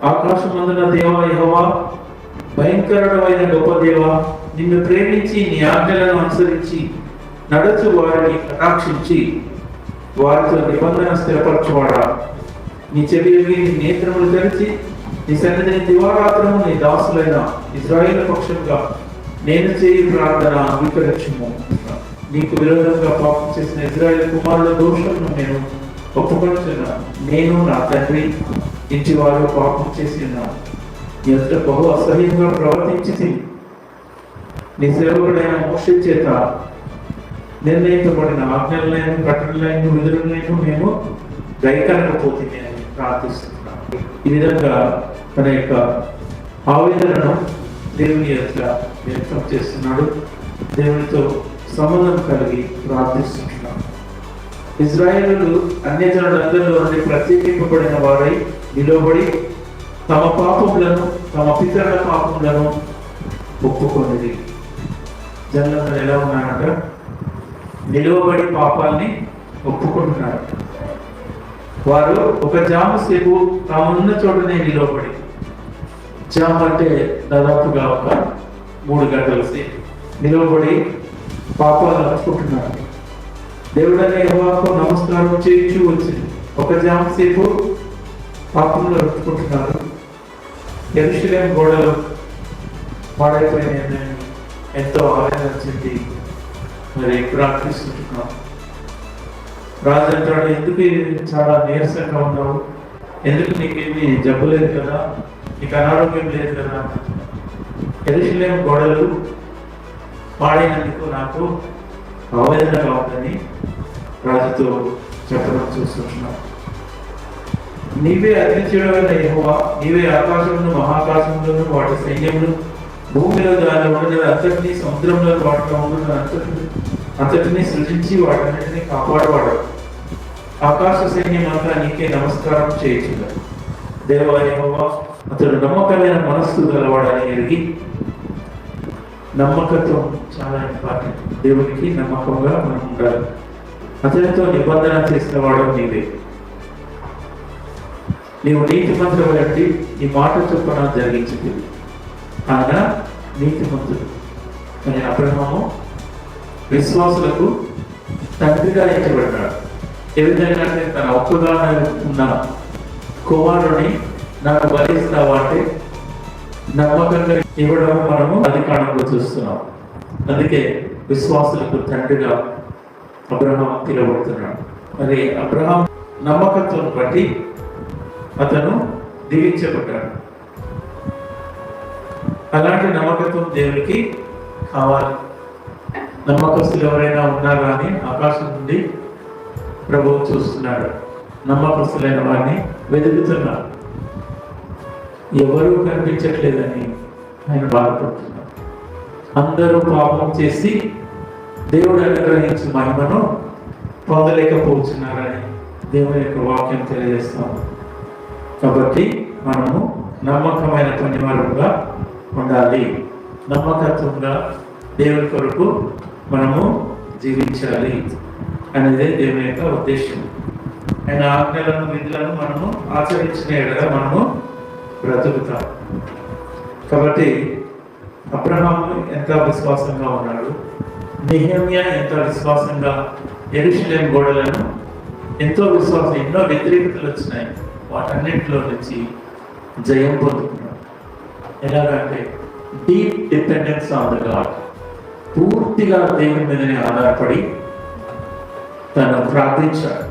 ఆకాశమందున దేవా యెహోవా, భయంకరుడైన గొప్ప దేవా, నిన్ను ప్రేమించి నీ ఆజ్ఞలను అనుసరించి నడుచు వారిని కటాక్షించి వారితో నిబంధన స్థిరపరచువాడా, నీ చెవి నీ నేత్రములు తెరిచి నీ సన్నిధిని దివారాత్రము నీ దాసులైన ఇశ్రాయేలు పక్షంగా నేను చేయి ప్రార్థన అంగీకరించుము. నీకు విరోధంగా పాపం చేసిన ఇశ్రాయేలు కుమారుల దోషమును నేను ఒప్పుకొనుచున్నాను. నేను నా తండ్రి ఇంటి వారు పాపం చేసి ఉన్నాను. నీ ఎదుట బహు అసహ్యంగా ప్రవర్తించి నీ సేవకుడైన మోషే చేత నిర్ణయించబడిన ఆజ్ఞలైన కట్టడలైన విధులైన మేము గైకనకపోతుంది అని ప్రార్థిస్తున్నాను. ఈ విధంగా తన యొక్క ఆవేదనను దేవుని యొక్క వ్యక్తం చేస్తున్నాడు. దేవునితో సంబంధం కలిగి ప్రార్థిస్తున్నాడు. ఇశ్రాయేలు అన్యజనులందరిలో నుండి ప్రత్యేకింపబడిన వారై నిలబడి తమ పాపములను తమ పితరుల పాపములను ఒప్పుకొనిది. జనులందరూ ఎలా ఉన్నారంట? నిలువబడి పాపాలని ఒప్పుకుంటున్నారు. వారు ఒక జాము సేపు తామున్న చోటనే నిలవబడి, జామ్ అంటే దాదాపుగా ఒక 3 గంటల సేపు నిలవబడి పాపాలను ఒప్పుకుంటున్నారు. దేవుడనే యెహోవాకు నమస్కారం చేయించు వచ్చింది. ఒక జాము సేపు పాపంలో ఒప్పుకుంటున్నారు. యెరూషలేము గోడలు పాడైపోయినాయని ఎంతో ఆవేదన చెంది మరి ప్రార్థిస్తున్నాం. రాజు అంటాడు, ఎందుకు చాలా నీరసంగా ఉన్నావు? ఎందుకు నీకేమి జబ్బు లేదు కదా, నీకు అనారోగ్యం లేదు కదా? యెరూషలేము గోడలు పాడైనందుకు నాకు ఆవేదనగా ఉందని రాజుతో చెప్పడం చూస్తున్నాం. నీవే అగ్నిచేయడమైన యెహోవా, నీవే ఆకాశమును మహాకాశములను వాటి సైన్యమును భూమిలో దాని ఉండేది అంతటినీ సముద్రంలో వాటిలో ఉంటున్న అంతటినీ సృజించి వాటన్నిటినీ కాపాడవాడు. ఆకాశ సైన్యం అంతా నీకే నమస్కారం చేయించుగా. దేవా యెహోవా, అతడు నమ్మకమైన మనస్సు గలవాడని ఎరిగి, నమ్మకత్వం చాలా ఇంపార్టెంట్. దేవునికి నమ్మకంగా మనం ఉండాలి. అతనితో నిబంధన చేసిన వాడు నీవే. నీవు నీతి మంత్రం బట్టి నీ మాట చొప్పున జరిగించింది. ఆయన నీతి మంత్రుడు అని అబ్రహాము విశ్వాసులకు తండ్రిగా ఎంచబడ్డాడు. ఏ విధంగా తన ఒక్కగానే ఉన్న కుమారుని నాకు బలిస్తావా అంటే నమ్మకంగా ఇవ్వడం మనము అధికారంలో చూస్తున్నాం. అందుకే విశ్వాసులకు తండ్రిగా అబ్రహాం పిలువబడుతున్నాడు. మరి అబ్రహాం నమ్మకత్వం బట్టి అతను దీవించబడ్డాడు. అలాంటి నమ్మకత్వం దేవునికి కావాలి. నమ్మకస్తులు ఎవరైనా ఉన్నారా అని ఆకాశం నుండి ప్రభువు చూస్తున్నాడు. నమ్మకస్తులైన వారిని వెతుకుతున్నాడు. ఎవరూ కనిపించట్లేదని ఆయన బాధపడుతున్నాడు. అందరూ పాపం చేసి దేవుడు అనుగ్రహించిన మహిమను పొందలేకపోతున్నారని దేవుని యొక్క వాక్యం తెలియజేస్తాము. కాబట్టి మనము నమ్మకమైన పనివారుగా ఉండాలి. నమ్మకత్వంగా దేవుని కొరకు మనము జీవించాలి అనేది దేవుని యొక్క ఉద్దేశం. ఆయన ఆజ్ఞలను విధులను మనము ఆచరించిన ఎడల మనము బ్రతుకుతాం. కాబట్టి అబ్రహాము ఎంత విశ్వాసంగా ఉన్నాడు, నెహెమ్యా ఎంత విశ్వాసంగా యెరూషలేము గోడలను ఎంతో విశ్వాసం, ఎన్నో వ్యతిరేకతలు వచ్చినాయి, వాటన్నింటిలో నుంచి జయం పొందుతున్నాడు. ఎలాగంటే deep dependence on the God, పూర్తిగా దేవుని మీదనే ఆధారపడి తను ప్రార్థించాడు.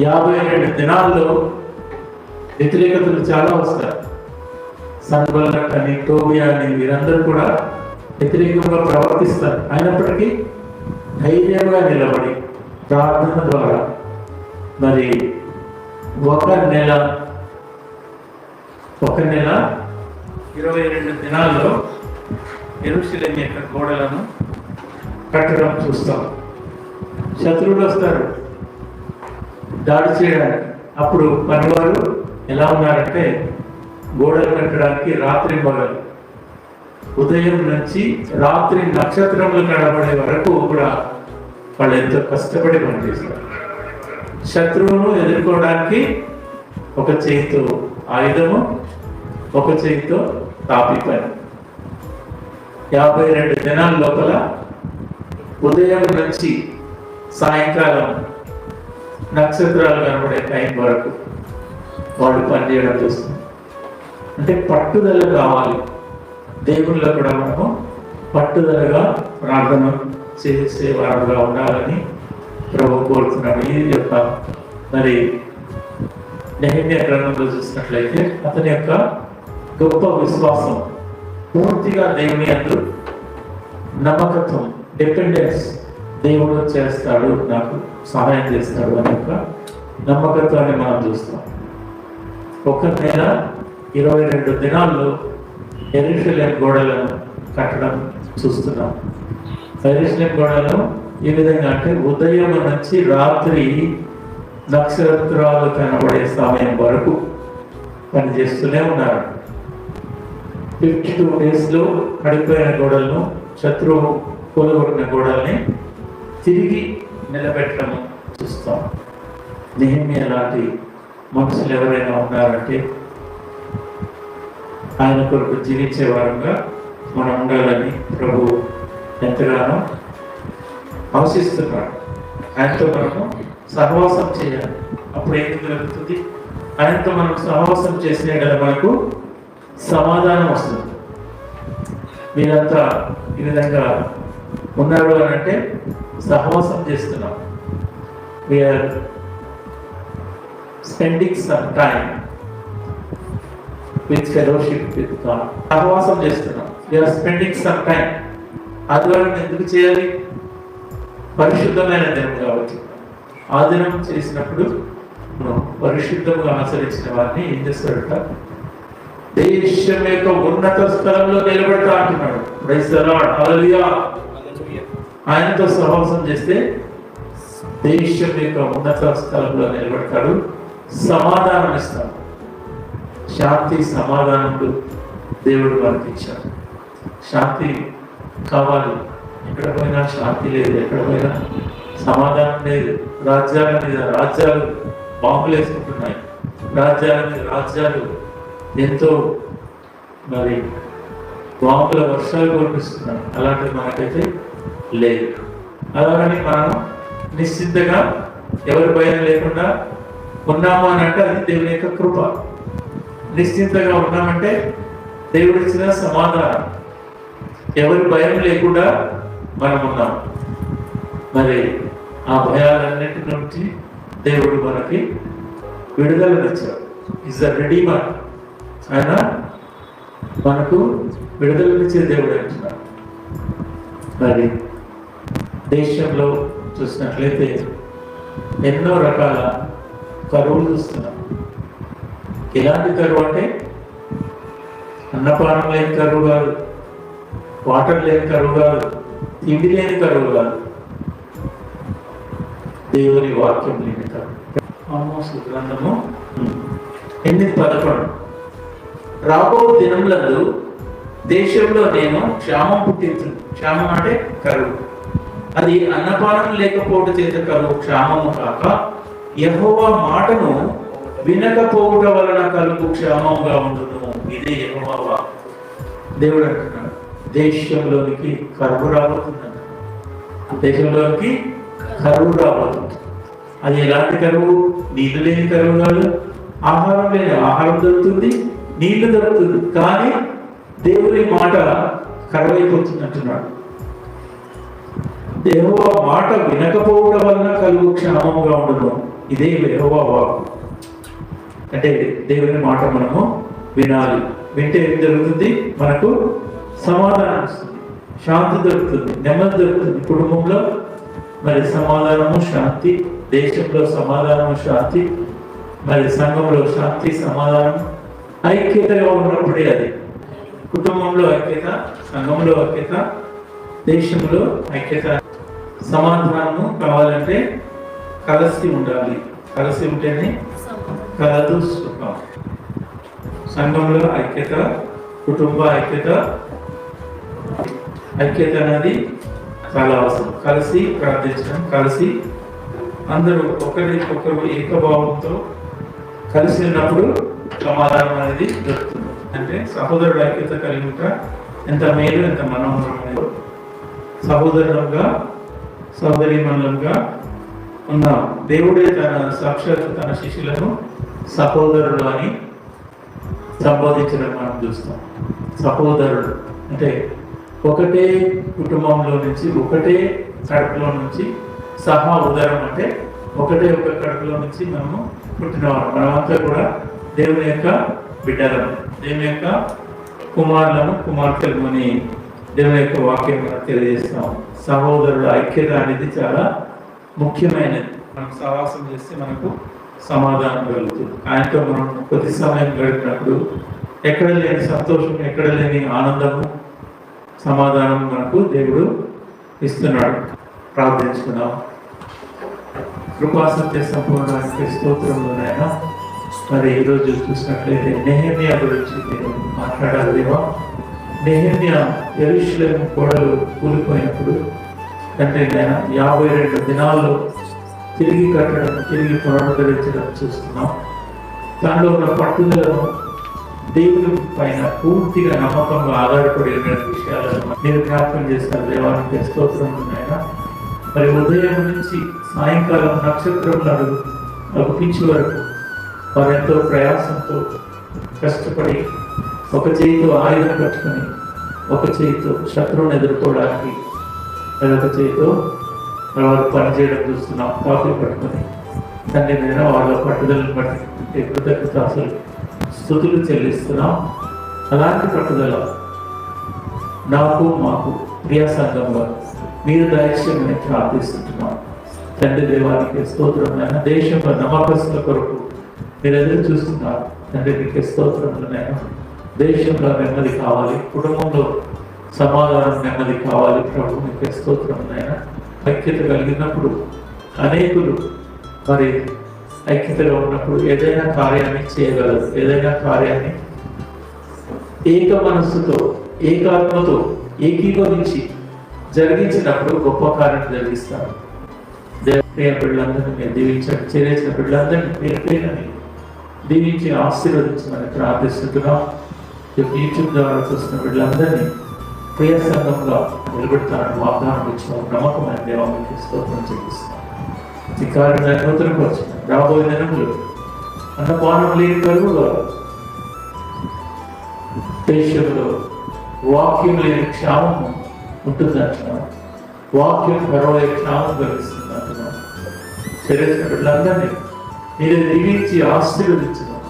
52 దినాల్లో వ్యతిరేకతలు చాలా వస్తారు. సన్బల్లట్ అని, టోబియా అని వీరందరూ కూడా వ్యతిరేకంగా ప్రవర్తిస్తారు. అయినప్పటికీ ధైర్యంగా నిలబడి ప్రార్థన ద్వారా మరి ఒక నెల 22 దినాల్లో యెరూషలేము యొక్క గోడలను కట్టడం చూస్తాం. శత్రువులు వస్తారు దాడి చేయడానికి. అప్పుడు పనివారు ఎలా ఉన్నారంటే గోడలు కట్టడానికి రాత్రి పగలు, ఉదయం నుంచి రాత్రి నక్షత్రములు కనబడే వరకు కూడా వాళ్ళు ఎంతో కష్టపడి పనిచేస్తారు. శత్రువును ఎదుర్కోవడానికి ఒక చేతితో ఆయుధము, ఒక చేతితో తాపి పని. 52 దినాల లోపల ఉదయం నుంచి సాయంకాలం నక్షత్రాలు కనబడే టైం వరకు వాడు పనిచేయడం చూస్తుంది. అంటే పట్టుదల కావాలి. దేవుళ్ళలో కూడా మనము పట్టుదలగా ప్రార్థన చేసేవారుగా ఉండాలని ప్రభు కోరుతున్నాడు. ఈ యొక్క మరి నెహెమ్యా గ్రంథంలో చూసినట్లయితే అతని యొక్క గొప్ప విశ్వాసం, పూర్తిగా దేవుని యందు నమ్మకత్వం, డిపెండెన్స్, దేవుడు చేస్తాడు, నాకు సహాయం చేస్తాడు అనే యొక్క నమ్మకత్వాన్ని మనం చూస్తాం. 1 నెల 22 దినాల్లో యెరూషలేం గోడలను కట్టడం చూస్తున్నాం. యెరూషలేం గోడలను ఏ విధంగా అంటే ఉదయం నుంచి రాత్రి నక్షత్రాలు కనబడే సమయం వరకు పనిచేస్తూనే ఉన్నారు. 52 డేస్లో పడిపోయిన గోడలను, శత్రువు కూలగొట్టిన గోడల్ని తిరిగి నిలబెట్టడం చూస్తాం. నెహెమ్యా లాంటి మనుషులు ఎవరైనా ఉన్నారంటే ఆయన కొరకు జీవించే వారంగా మనం ఉండాలని ప్రభు ఎంతగానో ఆశిస్తున్నాడు. ఆయనతో మనము సహవాసం చేయాలి. అప్పుడు ఏం జరుగుతుంది? ఆయనతో మనం సహవాసం చేసిన కదా మనకు సమాధానం వస్తుంది. మీరంతా ఈ విధంగా ఉన్నారు అని అంటే సహవాసం చేస్తున్నాం. We are spending some time with fellowship with God. సహవాసం చేస్తున్నాం. We are spending some time. ఆదివారం ఎందుకు చేయాలి? పరిశుద్ధమైన దినం కాబట్టి. ఆ దినం చేసినప్పుడు పరిశుద్ధంగా ఆచరించిన వారిని ఏం చేస్తాడట? దేశం యొక్క ఉన్నత స్థలంలో నిలబెడతా అంటున్నాడు. ప్రైజ్ ది లార్డ్, హల్లెలూయా. ఆయనతో సహవాసం చేస్తే దేశం యొక్క ఉన్నత స్థలంలో నిలబెడతాడు, సమాధానం ఇస్తాడు. శాంతి సమాధానములు దేవుడు మనకి ఇచ్చాడు. శాంతి కావాలి. ఎక్కడ పోయినా శాంతి లేదు, ఎక్కడ పోయినా సమాధానం లేదు. రాజ్యాల మీద రాజ్యాలు బాంబులు వేసుకుంటున్నాయి. రాజ్యాల మీద రాజ్యాలు ఎంతో మరి బాంబుల వర్షాలు కురిపిస్తున్నాయి. అలాంటిది మనకైతే లేదు. అలాగని మనం నిశ్చింతగా ఎవరి భయం లేకుండా ఉన్నాము అని అంటే అది దేవుని యొక్క కృప. నిశ్చింతగా ఉన్నామంటే దేవుడిచ్చిన సమాధానం. ఎవరి భయం లేకుండా మనం ఉన్నాం. మరి ఆ భయాలన్నిటి నుంచి దేవుడు మనకి విడుదలనిచ్చాడు. Is the redeemer. ఆయన మనకు విడుదలనిచ్చే దేవుడు అంటున్నాడు. మరి దేశంలో చూసినట్లయితే ఎన్నో రకాల కరువులు చూస్తున్నాం. ఎలాంటి కరువు అంటే అన్నపానం లేని కరువు కాదు, వాటర్ లేని కరువు కాదు, తిండి లేని కరువు కాదు, దేవుని వాక్యం లేని కరువు. ఆమోసు గ్రంథము 8:11. రాబో దినములందు దేశంలో నేను క్షామం పుట్టించు. క్షామం అంటే కరువు. అది అన్నపానం లేకపోవడం చేత కలుగు క్షామము కాక యెహోవా మాటను వినకపోవడం వలన కలుగు క్షామముగా ఉండును. ఇదే యెహోవా వాక్కు. దేవుడు అంటున్నాడు, దేశంలోనికి కరువు రాబోతుందంట. దేశంలోనికి కరువు రాబోతుంది. అది ఎలాంటి కరువు? నీళ్లు లేని కరువు కాదు, ఆహారం లేని ఆహారం దొరుకుతుంది, నీళ్లు దొరుకుతుంది. కానీ దేవుని మాట కరువైపోతుంది అంటున్నాడు. యెహోవా మాట వినకపోవడం వలన కలుగు క్షామముగా ఉండును. ఇదే యెహోవా వాక్కు. అంటే దేవుని మాట మనము వినాలి. వింటే ఏం జరుగుతుంది? మనకు సమాధానం వస్తుంది, శాంతి దొరుకుతుంది, నెమ్మది దొరుకుతుంది. కుటుంబంలో మరి సమాధానము, శాంతి. దేశంలో సమాధానము, శాంతి. మరి సంఘంలో శాంతి, సమాధానం, ఐక్యతగా ఉన్నప్పుడే అది. కుటుంబంలో ఐక్యత, సంఘంలో ఐక్యత, దేశంలో ఐక్యత. సమాధానము కావాలంటే కలిసి ఉండాలి. కలిసి ఉంటేనే కలదు సుఖం. సంఘంలో ఐక్యత, కుటుంబ ఐక్యత. ఐక్యత అనేది చాలా అవసరం. కలిసి ప్రార్థించడం, కలిసి అందరూ ఒకరికొకరు ఏకభావంతో కలిసి ఉన్నప్పుడు సమాధానం అనేది దొరుకుతుంది. అంటే సహోదరుడు ఐక్యత కలిగి ఉంటా ఎంత మేలు, ఎంత మనోహరం అనేది. సహోదరులంగా సహోదరీమణులంగా ఉన్న దేవుడే సాక్షాత్ తన శిష్యులను సహోదరుడు అని సంబోధించడం మనం చూస్తాం. సహోదరుడు అంటే ఒకటే కుటుంబంలో నుంచి, ఒకటే కడుపులో నుంచి, సహా ఉదరం అంటే ఒకటే ఒక కడుపులో నుంచి మనము పుట్టినవారు. మనమంతా కూడా దేవుని యొక్క బిడ్డలము, దేవుని యొక్క కుమారులను కుమార్తెలు అని దేవుని యొక్క వాక్యం మనం తెలియజేస్తాం. సహోదరుడు ఐక్యత అనేది చాలా ముఖ్యమైనది. మనం సహవాసం చేస్తే మనకు సమాధానం కలుగుతుంది. ఆయనతో మనం కొద్ది సమయం గడిపినప్పుడు ఎక్కడ లేని సంతోషం, ఎక్కడ లేని ఆనందము, సమాధానం మనకు దేవుడు ఇస్తున్నాడు. ప్రార్థించుకున్నాం. కృపాసత్య సంపూర్ణానికి స్తోత్రంలోనైనా మరి ఈరోజు చూసినట్లయితే నెహెమ్యా గురించి నేను మాట్లాడాలి. దేవా, నెహెమ్యా యెరూషలేము గోడలు కూలిపోయినప్పుడు అంటే నేను 52 దినాల్లో తిరిగి కట్టడం, తిరిగి పునరుద్ధరించడం చూస్తున్నాం. దానిలో ఉన్న పట్టుదలను, దేవుని పైన పూర్తిగా నమ్మకంగా ఆధారపడి ఉన్న విషయాలను మీరు జ్ఞాపకం చేస్తారు. దేవానికి స్తోత్రం ఉన్నాయన. మరి ఉదయం నుంచి సాయంకాలం నక్షత్రంలో అగుపించే వరకు వారు ఎంతో ప్రయాసంతో కష్టపడి ఒక చేతితో ఆయుధం పట్టుకొని, ఒక చేతితో శత్రువుని ఎదుర్కోవడానికి, మరొక చేతితో వారు పనిచేయడం చూస్తున్నాం. కాఫీ పట్టుకొని తండ్రి మీద వాళ్ళ పట్టుదలను బట్టి కృతజ్ఞత అసలు స్తుతులు చెల్లిస్తున్నాం. అలాంటి పట్టుదల నాకు మాకు ప్రియ సంఘంలో మీరు దయచేయమని ప్రార్థిస్తున్నాం. తండ్రి దేవానికి స్తోత్రమైన దేశంలో నమ్మకస్తుల కొరకు మీరు ఎదురు చూస్తున్నారు. తండ్రి మీకు స్తోత్రములనైనా దేశంలో నెమ్మది కావాలి, కుటుంబంలో సమాధానం నెమ్మది కావాలి. ప్రభు మీకు స్తోత్రములైనా ఐక్యత కలిగినప్పుడు అనేకులు మరి ఐక్యతగా ఉన్నప్పుడు ఏదైనా కార్యాన్ని చేయగలరు. ఏదైనా కార్యాన్ని ఏక మనస్సుతో, ఏకాత్మతో ఏకీభవించి జరిగించినప్పుడు గొప్ప కార్యం జరిగిస్తారు. ప్రియ బిడ్డలందరినీ మీరు దీవించండి. చేరేసిన బిడ్డలందరినీ పేరుని దీవించి ఆశీర్వదించమని ప్రార్థిస్తున్నాం. యూట్యూబ్ ద్వారా చూస్తున్న బిడ్డలందరినీ ప్రియ సంఘంలో నిలబెడతానని వాగ్దానం ఇచ్చిన నమ్మకమైన దేవానికి స్తోత్రం చెల్లిస్తున్నాం. ఈ కార్యం నూతనకు వచ్చిన రాబోయే దినములు అన్నపానం లేని కరువులో, దేశంలో వాక్యం లేని క్షామము ఉంటుందంటున్నాం. వాక్యం కరువయ్యే క్షామం కలిగిస్తుంది అంటున్నాం. చేరేసిన బిడ్డలందరినీ మీరు దీవించి ఆశీర్వదించడం.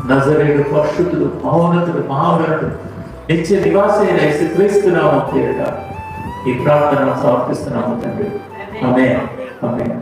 నజరేయుడు, పరిశుద్ధుడు, మహోన్నతుడు, మహాగణుడు, నిత్య నివాసి అయిన యేసుక్రీస్తునామమున పేరిట ఈ ప్రార్థన సమర్పిస్తున్నాము తండ్రి. ఆమేన్. ఆమేన్.